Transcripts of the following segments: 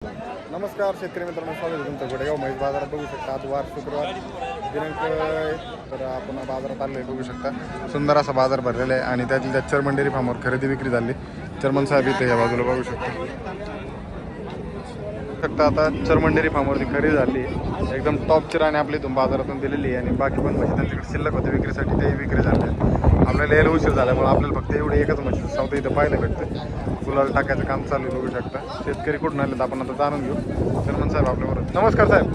नमस्कार शेतकरी मित्रांनो, स्वागत आहे तुमचं गोडेगाव म्हैस बाजारात. बघू शकता आज वार शुक्रवार दिनांक तर आपण बाजारात आले बघू शकता. सुंदर असा बाजार भरलेला आहे आणि त्यातील त्या चर्मन डेअरी फार्मवर खरेदी विक्री झाली. चर्मन साहेब इथे या बाजूला बघू शकता. आता चर्मन डेअरी फार्मवरती खरेदी झाली. एकदम टॉपची राणी आपली इथून बाजारातून दिलेली आहे आणि बाकी पण म्हशी त्यांच्याकडे शिल्लक होते विक्रीसाठी, तेही विक्री झाले. आपल्याला यायला उशीर झाल्यामुळे आपल्याला फक्त एवढी एकच म्हशी सौदा इथं पाहायला भेटतं. फुलाला टाकायचं काम चालू आहे बघू शकता. शेतकरी कुठून आले तर आपण आता जाणून घेऊ. चर्मन साहेब आपल्याबरोबर. नमस्कार साहेब.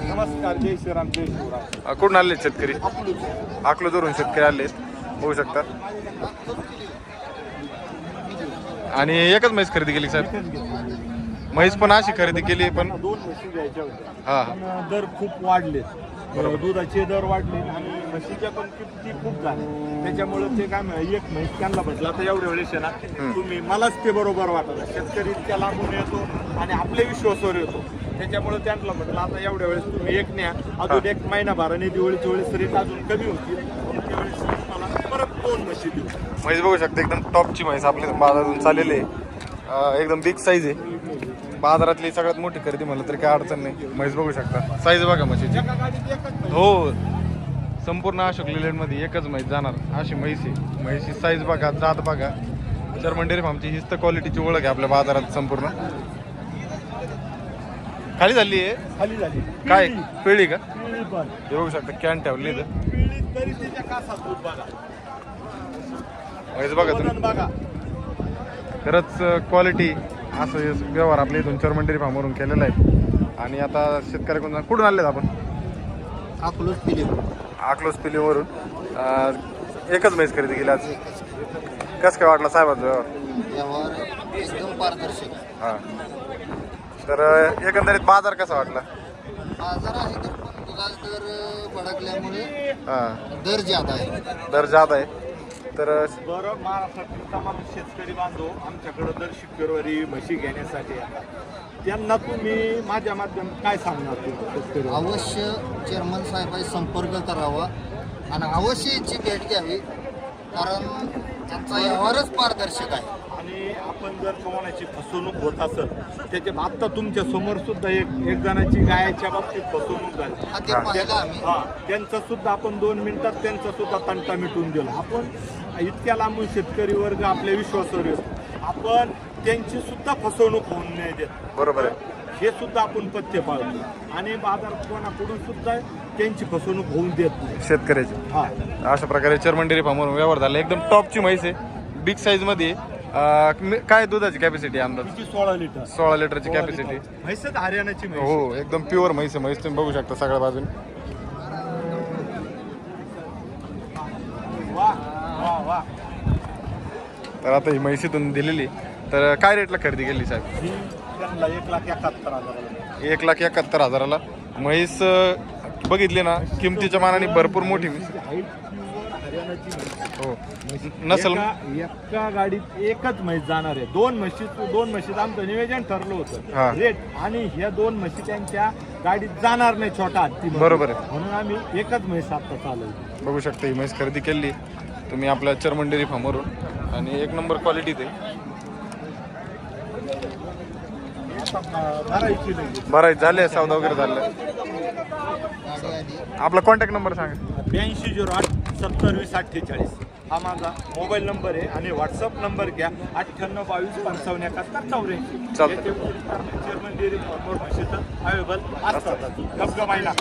नमस्कार. जय श्रीराम. जय शिवराम. कुठून आले शेतकरी? अकलूजवरून शेतकरी आले बघू शकता. आणि एकच म्हैस खरेदी केली साहेब? म्हैस पण अशी खरेदी केली पण दोन म्हशी घ्यायच्या होत्या. हां पण दर खूप वाढले, दुधाचे दर वाढले आणि म्हशीच्या पण किमती खूप झाल्या. त्याच्यामुळे ते काय एक म्हैस त्यांना म्हटलं आता एवढ्या वेळेस आहे ना तुम्ही मलाच ते बरोबर वाटत. शेतकरी इतक्या लांबून येतो आणि आपल्या विश्वासावर येतो. त्याच्यामुळे त्यांना म्हटलं आता एवढ्या वेळेस तुम्ही एक न्या, अजून एक महिना भराने दिवाळीच्या वेळेस रेट अजून कमी होतील. त्यावेळेस मला परत दोन म्हशी देऊ. म्हैस बघू शकता एकदम टॉपची म्हैस आपल्या बाजारातून चाललेली आहे. एकदम बिग साईज आहे. बाजारातली सगळ्यात मोठी खरेदी म्हणलं तरी काय अडचण नाही. म्हैस बघू शकता. साईज बघा म्हशीची. हो, संपूर्ण अशोक लेलँडमध्ये एकच म्हैस जाणार अशी म्हैस आहे. म्हैसी साईज बघा, जात बघा. चर्मन डेअरी फार्मची हीच तर क्वालिटीची ओळख आहे आपल्या बाजारात. संपूर्ण खाली झाली आहे. खाली झाली काय पिळी का? पिळी पण हे बघू शकता. कॅन ठेवली इथं. पिळी तरी त्याच्या कासात दूध बघा. म्हैस बघा वजन तुम्ही. बघा. खरंच क्वालिटी असं व्यवहार आपल्या इथून चर्मन डेअरी फार्मवरून केलेला आहे. आणि आता शेतकऱ्याकडून कुठून आलेत आपण? अकलूज पिली. अकलूज पिलीवरून एकच म्हैस खरेदी केली आज. कसं काय वाटलं साहेबांचा व्यवहार एकदम पारदर्शक. हां, तर एकंदरीत बाजार कसा वाटला? बाजार आहे तर पण दुधाचा दर भडकल्यामुळे हां, दर जादा आहे. दर जादा आहे. तर बरं, महाराष्ट्रातील तमाम शेतकरी बांधव आमच्याकडं दर शुक्रवारी म्हशी घेण्यासाठी येतात. त्यांना तुम्ही माझ्या माध्यमातून काय सांगणार? शेतकरी अवश्य चेअरमन साहेबांशी संपर्क करावा आणि अवश्य याची भेट घ्यावी, कारण त्यांचा व्यवहारच पारदर्शक आहे. आणि आपण जर कोणाची फसवणूक होत असेल त्याच्या आत्ता तुमच्या समोर सुद्धा एक जणाची गायाच्या बाबतीत फसवणूक झाली. हा, ते पाहिलं आम्ही. त्यांचा सुद्धा आपण 2 मिनिटात त्यांचा सुद्धा तंटा मिटून दिला. आपण इतक्या लांबून शेतकरी वर्ग आपल्या विश्वासावर येतो. आपण त्यांची सुद्धा फसवणूक होऊन नाही देत. बरोबर आहे. हे सुद्धा आपण पथ्य पाळतो आणि बाजार कोणाकडून सुद्धा त्यांची फसवणूक होऊन देत नाही शेतकऱ्याची. हा. अशा प्रकारे चर्मन डेअरी फार्मवरून व्यवहार झाला. एकदम टॉपची म्हैस आहे, बिग साईजमध्ये. काय दुधाची कॅपॅसिटी अंदाज? 16 लिटर. 16 लिटरची कॅपॅसिटी. म्हैसच हरियाणाची म्हैस. हो, एकदम प्युअर म्हैस आहे. म्हैस तुम्ही बघू शकता सगळ्या बाजूने. वा वा वा. तर आता ही म्हैसीतून दिलेली. तर काय रेटला खरेदी केली साहेब? ही त्यांना 1,71,000. 1,71,000 म्हैस बघितली ना, किमतीच्या मानाने भरपूर मोठी म्हैस. हो, नसल एका गाडीत एकच म्हैस जाणार आहे. दोन म्हशीत आमचं नियोजन ठरलं हा. होतं रेट, आणि ह्या 2 म्हशी त्यांच्या गाडीत जाणार नाही छोटा हत्ती. बरोबर आहे. म्हणून आम्ही एकच म्हैस आता चालवली. बघू शकता. ही म्हैस खरेदी केली तुम्ही आपल्या चर्मन डेअरी फार्मवरून आणि एक नंबर क्वालिटी ते. बरं झाले, सौदा वगैरे झालं. आपला कॉन्टॅक्ट नंबर सांगा. 8208-7020-48 हा माझा मोबाईल नंबर आहे आणि व्हॉट्सअप नंबर घ्या 9822557184. चालतं. चेअरमन डेअरी फॉर्मवर म्हशीचं अवेलेबल असतात. गपगप आहे ना.